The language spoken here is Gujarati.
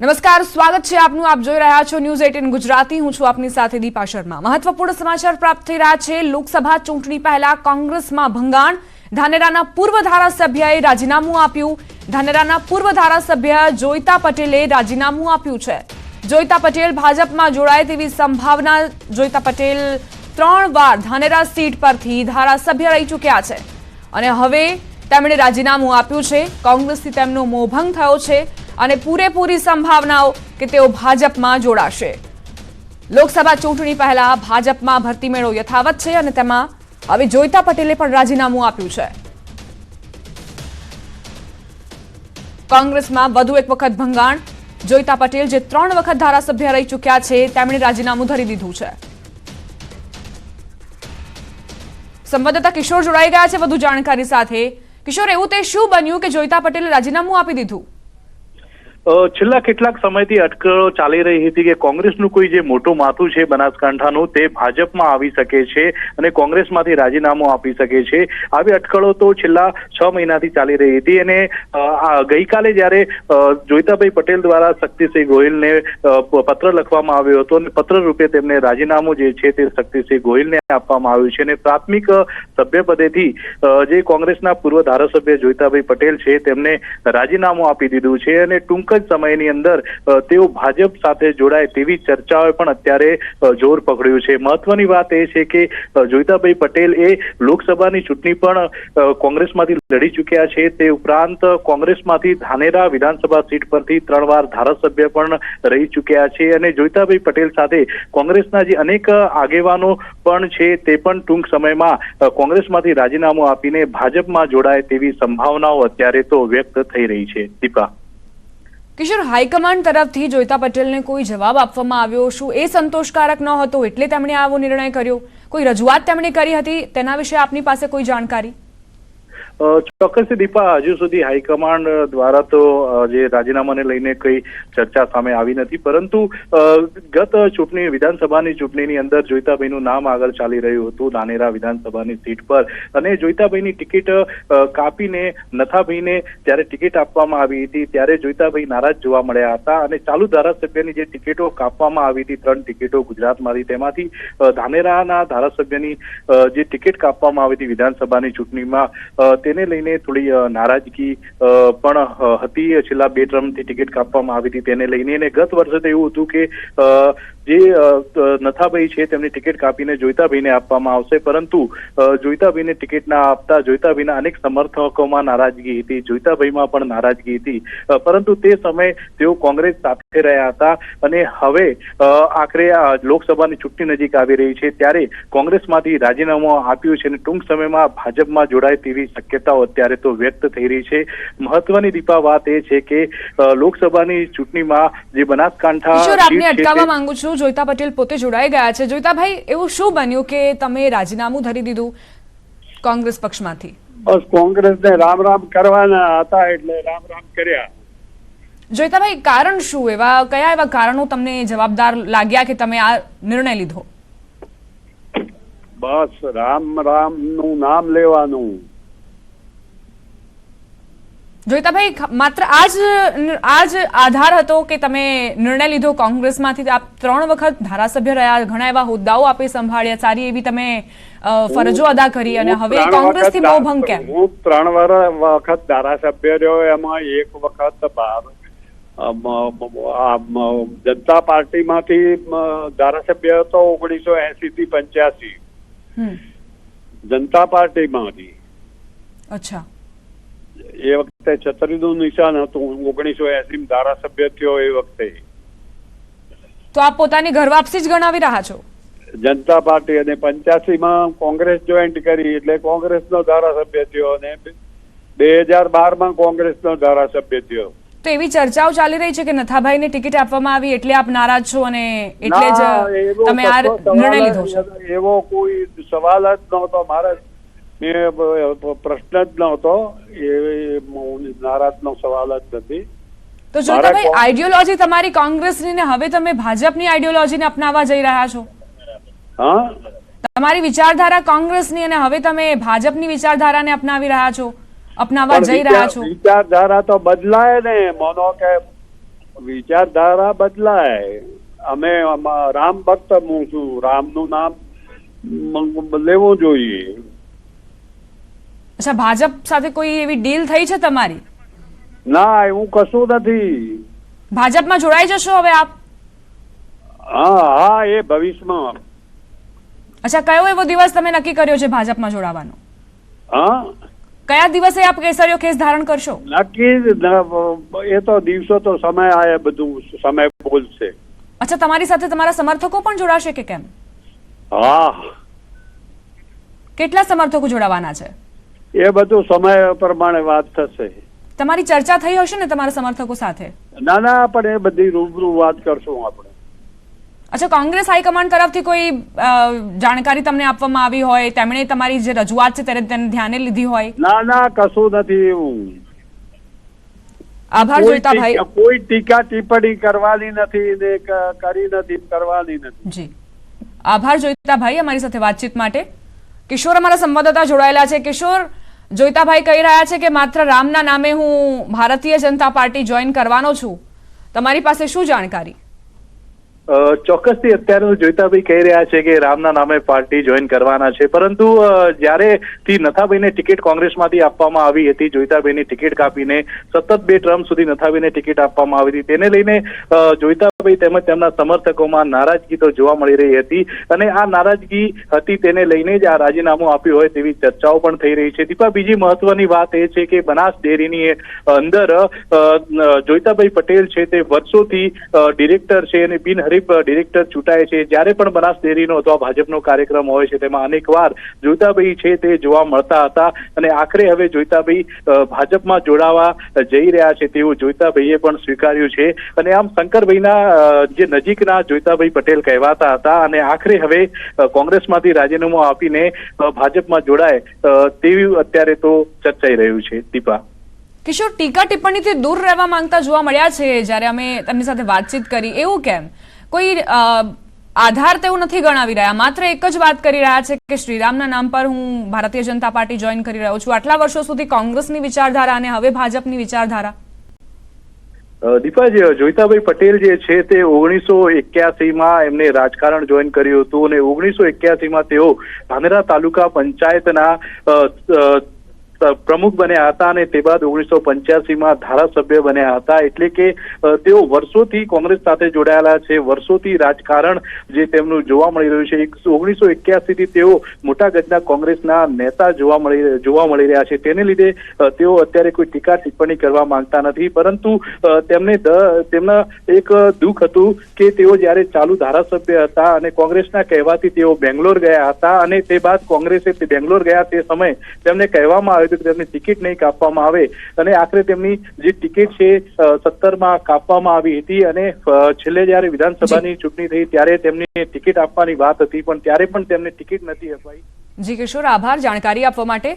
નમસ્કાર, સ્વાગત છે આપનું. આપ જોઈ રહ્યા છો ન્યૂઝ 18 ગુજરાતી. હું છું આપની સાથે દીપા શર્મા. મહત્વપૂર્ણ સમાચાર પ્રાપ્ત થઈ રહ્યા છે. લોકસભા ચૂંટણી પહેલા કોંગ્રેસમાં ભંગાણ. ધાનેરાના પૂર્વ ધારાસભ્યએ રાજીનામું આપ્યું. ધાનેરાના પૂર્વ ધારાસભ્ય જોઈતા પટેલે રાજીનામું આપ્યું છે. જોઈતા પટેલ ભાજપમાં જોડાય તેવી સંભાવના. જોઈતા પટેલ 3 વાર ધાનેરા સીટ પરથી ધારાસભ્ય રહી ચૂક્યા છે અને હવે તેમણે રાજીનામું આપ્યું છે. કોંગ્રેસથી તેમનો મોહભંગ થયો છે અને પૂરેપૂરી સંભાવનાઓ કે તેઓ ભાજપમાં જોડાશે. લોકસભા ચૂંટણી પહેલા ભાજપમાં ભરતી મેળો યથાવત છે અને તેમાં હવે જોઈતા પટેલે પણ રાજીનામું આપ્યું છે. કોંગ્રેસમાં વધુ એક વખત ભંગાણ. જોઈતા પટેલ જે 3 વખત ધારાસભ્ય રહી ચૂક્યા છે તેમણે રાજીનામું ધરી દીધું છે. સંવાદદાતા કિશોર જોડાઈ ગયા છે વધુ જાણકારી સાથે. કિશોર, એવું તે શું બન્યું કે જોઈતા પટેલે રાજીનામું આપી દીધું? છેલ્લા કેટલાક સમયથી અટકળો ચાલી રહી હતી કે કોંગ્રેસનું કોઈ જે મોટું માથું છે બનાસકાંઠાનું તે ભાજપમાં આવી શકે છે અને કોંગ્રેસમાંથી રાજીનામું આપી શકે છે. આવી અટકળો તો છેલ્લા 6 મહિનાથી ચાલી રહી હતી અને ગઈકાલે જ્યારે જોઈતાભાઈ પટેલ દ્વારા શક્તિસિંહ ગોહિલને પત્ર લખવામાં આવ્યો હતો અને પત્ર રૂપે તેમને રાજીનામું જે છે તે શક્તિસિંહ ગોહિલને આપવામાં આવ્યું છે અને પ્રાથમિક સભ્યપદેથી જે કોંગ્રેસના પૂર્વ ધારાસભ્ય જોઈતાભાઈ પટેલ છે તેમને રાજીનામું આપી દીધું છે અને ટૂંક સમયની અંદર તેઓ ભાજપ સાથે જોડાય તેવી ચર્ચાઓ પણ અત્યારે જોર પકડ્યું છે. મહત્વની વાત એ છે કે જોઈતાભાઈ પટેલ એ લોકસભાની ચૂંટણી પણ કોંગ્રેસમાંથી લડી ચૂક્યા છે. તે ઉપરાંત કોંગ્રેસમાંથી ધાનેરા વિધાનસભા સીટ પરથી 3 વાર ધારાસભ્ય પણ રહી ચૂક્યા છે અને જોઈતાભાઈ પટેલ સાથે કોંગ્રેસના જે અનેક આગેવાનો પણ છે તે પણ ટૂંક સમયમાં કોંગ્રેસમાંથી રાજીનામું આપીને ભાજપમાં જોડાય તેવી સંભાવનાઓ અત્યારે તો વ્યક્ત થઈ રહી છે. દીપા, કિશોર, હાઈકમાન્ડ તરફથી જોઈતા પટેલને કોઈ જવાબ આપવામાં આવ્યો? શું એ સંતોષકારક ન હતો એટલે તેમણે આવો નિર્ણય કર્યો? કોઈ રજૂઆત તેમણે કરી હતી તેના વિશે આપની પાસે કોઈ જાણકારી? ચોક્કસ દીપા, હજુ સુધી હાઈકમાન્ડ દ્વારા તો જે રાજીનામાને લઈને કઈ ચર્ચા સામે આવી નથી, પરંતુ ગત ચૂંટણી વિધાનસભાની ચૂંટણીની અંદર જોઈતાભાઈનું નામ આગળ ચાલી રહ્યું હતું ધાનેરા વિધાનસભાની સીટ પર અને જોઈતાભાઈની ટિકિટ કાપીને નથાભાઈને જ્યારે ટિકિટ આપવામાં આવી હતી ત્યારે જોઈતાભાઈ નારાજ જોવા મળ્યા હતા અને ચાલુ ધારાસભ્યની જે ટિકિટો કાપવામાં આવી હતી 3 ટિકિટો ગુજરાતમાંથી, તેમાંથી ધાનેરાના ધારાસભ્યની જે ટિકિટ કાપવામાં આવી હતી વિધાનસભાની ચૂંટણીમાં તેને લઈને થોડી નારાજગી પણ હતી. છેલ્લા 2 ટર્મથી ટિકિટ કાપવામાં આવી હતી તેને લઈને અને ગત વર્ષે તો એવું હતું કે જે નથાભાઈ છે તેમની ટિકિટ કાપીને જોઈતાભાઈને આપવામાં આવશે, પરંતુ જોઈતાભાઈને ટિકિટ ના આપતા જોઈતાભાઈના અનેક સમર્થકોમાં નારાજગી હતી, જોઈતાભાઈમાં પણ નારાજગી હતી, પરંતુ તે સમયે તેઓ કોંગ્રેસ સાથે રહ્યા હતા અને હવે આખરે લોકસભાની ચૂંટણી નજીક આવી રહી છે ત્યારે કોંગ્રેસમાંથી રાજીનામું આપ્યું છે અને ટૂંક સમયમાં ભાજપમાં જોડાય તેવી શક્યતાઓ અત્યારે તો વ્યક્ત થઈ રહી છે. મહત્વની દીપા વાત એ છે કે લોકસભાની ચૂંટણીમાં જે બનાસકાંઠા અટકાવવા માંગુ છું. જોઈતા પટેલ પોતે જોડાઈ ગયા છે. જોઈતાભાઈ, એવું શું બન્યું કે તમે રાજીનામું ધરી દીધું કોંગ્રેસ પક્ષમાંથી? બસ કોંગ્રેસને રામ રામ કરવાના હતા એટલે રામ રામ કર્યા. જોઈતાભાઈ, કારણ શું? કયા એવા કારણો તમને જવાબદાર લાગ્યા કે તમે આ નિર્ણય લીધો? બસ રામ રામ નું નામ લેવાનું. જોઈતાભાઈ, માત્ર આ જ આધાર હતો કે તમે નિર્ણય લીધો કોંગ્રેસમાંથી? આપ 3 વખત ધારાસભ્ય રહ્યા, ઘણા એવા હોદ્દાઓ આપે સંભાળ્યા, સારી એવી તમે ફરજો અદા કરી અને હવે કોંગ્રેસથી મોહભંગ કેમ? હું 3 વખત ધારાસભ્ય રહ્યો, એમાં 1 વખત જનતા પાર્ટીમાંથી ધારાસભ્ય હતો 1980 થી 85. જનતા પાર્ટીમાંથી. અચ્છા. એ વખતે છત્રીનું નિશાન હતું. 1980 ધારાસભ્ય થયો એ વખતે. તો આપ પોતાની ઘર વાપસી જ ગણાવી રહ્યા છો? જનતા પાર્ટી અને 85માં કોંગ્રેસ જોઈન્ટ કરી એટલે કોંગ્રેસનો ધારાસભ્ય થયો અને 2012માં કોંગ્રેસનો ધારાસભ્ય થયો. તો એવી ચર્ચાઓ ચાલી રહી છે કે નથાભાઈને ટિકિટ આપવામાં આવી એટલે આપ નારાજ છો અને એટલે જ તમે આ નિર્ણય લીધો છો? એવો કોઈ સવાલ જ નહોતો મારે, પ્રશ્ન જ નહોતો. એ નારાજનો સવાલ જ નથી. તો જોઈતાભાઈ, આઈડિયોલોજી તમારી કોંગ્રેસની ને હવે તમે ભાજપની આઈડિયોલોજીને અપનાવવા જઈ રહ્યા છો? હા, તમારી વિચારધારા કોંગ્રેસની અને હવે તમે ભાજપની વિચારધારાને અપનાવી રહ્યા છો? અપનાવવા જઈ રહ્યા છો? વિચારધારા તો બદલાય ને, માનો કે વિચારધારા બદલાય. અમે રામ ભક્ત હું છું, રામનું નામ લેવું જોઈએ. અચ્છા, ભાજપ સાથે કોઈ એવી ડીલ થઈ છે તમારી? ના, એવું કશું નથી. ભાજપમાં જોડાઈ જશો હવે આપ? હા, એ ભવિષ્યમાં. અચ્છા, કયો એવો દિવસ તમે નક્કી કર્યો છે ભાજપમાં જોડાવાનો? હા, કયા દિવસે આપ કેસરીયો ખેસ ધારણ કરશો? નક્કી એ તો દિવસો તો સમય આવે, બધું સમય બોલશે. અચ્છા, તમારી સાથે તમારા સમર્થકો પણ જોડાશે કે કેમ? હા, કેટલા સમર્થકો જોડાવાના છે? એ બધું સમય પ્રમાણે વાત થશે. તમારી ચર્ચા થઈ હશે ને તમારા સમર્થકો સાથે? ના, પણ એ બધી રૂબરૂ વાત કરશું આપણે. અચ્છા, કોંગ્રેસ હાઈકમાન્ડ તરફથી કોઈ જાણકારી તમને આપવામાં આવી હોય, તેમણે તમારી જે રજૂઆત છે તેને ધ્યાને લીધી હોય? ના, કશું નથી એવું. આભાર જોઈતાભાઈ. કોઈ ટીકા ટિપ્પણી કરવાની નથી ને કરી નથી, કરવાની નથી. જી, આભાર જોઈતાભાઈ અમારી સાથે વાતચીત માટે. કિશોર અમારા સંવાદદાતા જોડાયેલા છે. કિશોર, જોઈતાભાઈ કહી રહ્યા છે કે માત્ર રામના નામે હું ભારતીય જનતા પાર્ટી જોઈન કરવાનો છું. તમારી પાસે શું જાણકારી? ચોક્કસથી અત્યારે જોઈતાભાઈ કહી રહ્યા છે કે રામના નામે પાર્ટી જોઈન કરવાના છે, પરંતુ જ્યારે થી નથાભાઈને ટિકિટ કોંગ્રેસમાંથી આપવામાં આવી હતી, જોઈતાભાઈની ટિકિટ કાપીને સતત 2 ટર્મ સુધી નથાભાઈને ટિકિટ આપવામાં આવી હતી, તેને લઈને જોઈતાભાઈ તેમજ તેમના સમર્થકોમાં નારાજગી તો જોવા મળી રહી હતી અને આ નારાજગી હતી તેને લઈને જ આ રાજીનામું આપ્યું હોય તેવી ચર્ચાઓ પણ થઈ રહી છે. દીપા, બીજી મહત્વની વાત એ છે કે બનાસ ડેરીની અંદર જોઈતાભાઈ પટેલ છે તે વર્ષોથી ડિરેક્ટર છે અને બિનહરીફ ડિરેક્ટર ચૂંટાય છે. જ્યારે પણ બનાસ ડેરીનો અથવા ભાજપનો કાર્યક્રમ હોય છે તેમાં અનેકવાર જોઈતાભાઈ છે તે જોવા મળતા હતા અને આખરે હવે જોઈતાભાઈ ભાજપમાં જોડાવા જઈ રહ્યા છે તેવું જોઈતાભાઈએ પણ સ્વીકાર્યું છે. અને આમ શંકરભાઈના જે નજીકના જોઈતાભાઈ પટેલ કહેવાતા હતા અને આખરે હવે કોંગ્રેસમાંથી રાજીનામું આપીને ભાજપમાં જોડાય તેવું અત્યારે તો ચર્ચાઈ રહ્યું છે. દીપા, કિશોર, ટીકા ટિપ્પણીથી દૂર રહેવા માંગતા જોવા મળ્યા છે જ્યારે અમે તેમની સાથે વાતચીત કરી. એવું કેમ? કોઈ આધાર તેવું નથી ગણાવી રહ્યા, માત્ર એક જ વાત કરી રહ્યા છે કે શ્રીરામના નામ પર હું ભારતીય જનતા પાર્ટી જોઈન કરી રહ્યો છું. આટલા વર્ષો સુધી કોંગ્રેસની વિચારધારા અને હવે ભાજપની વિચારધારા. દીપા, જોઈતાભાઈ પટેલ જે છે તે 1981માં એમને રાજકારણ જોઈન કર્યું હતું અને 1981માં તેઓ ધાનેરા તાલુકા પંચાયતના પ્રમુખ બન્યા હતા અને તે બાદ 1985માં ધારાસભ્ય બન્યા હતા. એટલે કે તેઓ વર્ષોથી કોંગ્રેસ સાથે જોડાયેલા છે, વર્ષોથી રાજકારણ જે તેમનું જોવા મળી રહ્યું છે. 1981 થી તેઓ મોટા ગજના કોંગ્રેસના નેતા જોવા મળી રહ્યા છે. તેને લીધે તેઓ અત્યારે કોઈ ટીકા ટિપ્પણી કરવા માંગતા નથી, પરંતુ તેમના એક દુઃખ હતું કે તેઓ જ્યારે ચાલુ ધારાસભ્ય હતા અને કોંગ્રેસના કહેવાથી તેઓ બેંગ્લોર ગયા હતા અને તે બાદ કોંગ્રેસે બેંગ્લોર ગયા તે સમયે તેમને કહેવામાં આવ્યું કે તેમની ટિકિટ નહીં કાપવામાં આવે અને આખરે તેમની જે ટિકિટ છે 17માં કાપવામાં આવી હતી અને છેલ્લે જ્યારે વિધાનસભાની ચૂંટણી થઈ ત્યારે તેમની ટિકિટ આપવાની વાત હતી પણ ત્યારે પણ તેમને ટિકિટ નથી અપાઈ. જી કિશોર, આભાર જાણકારી આપવા માટે.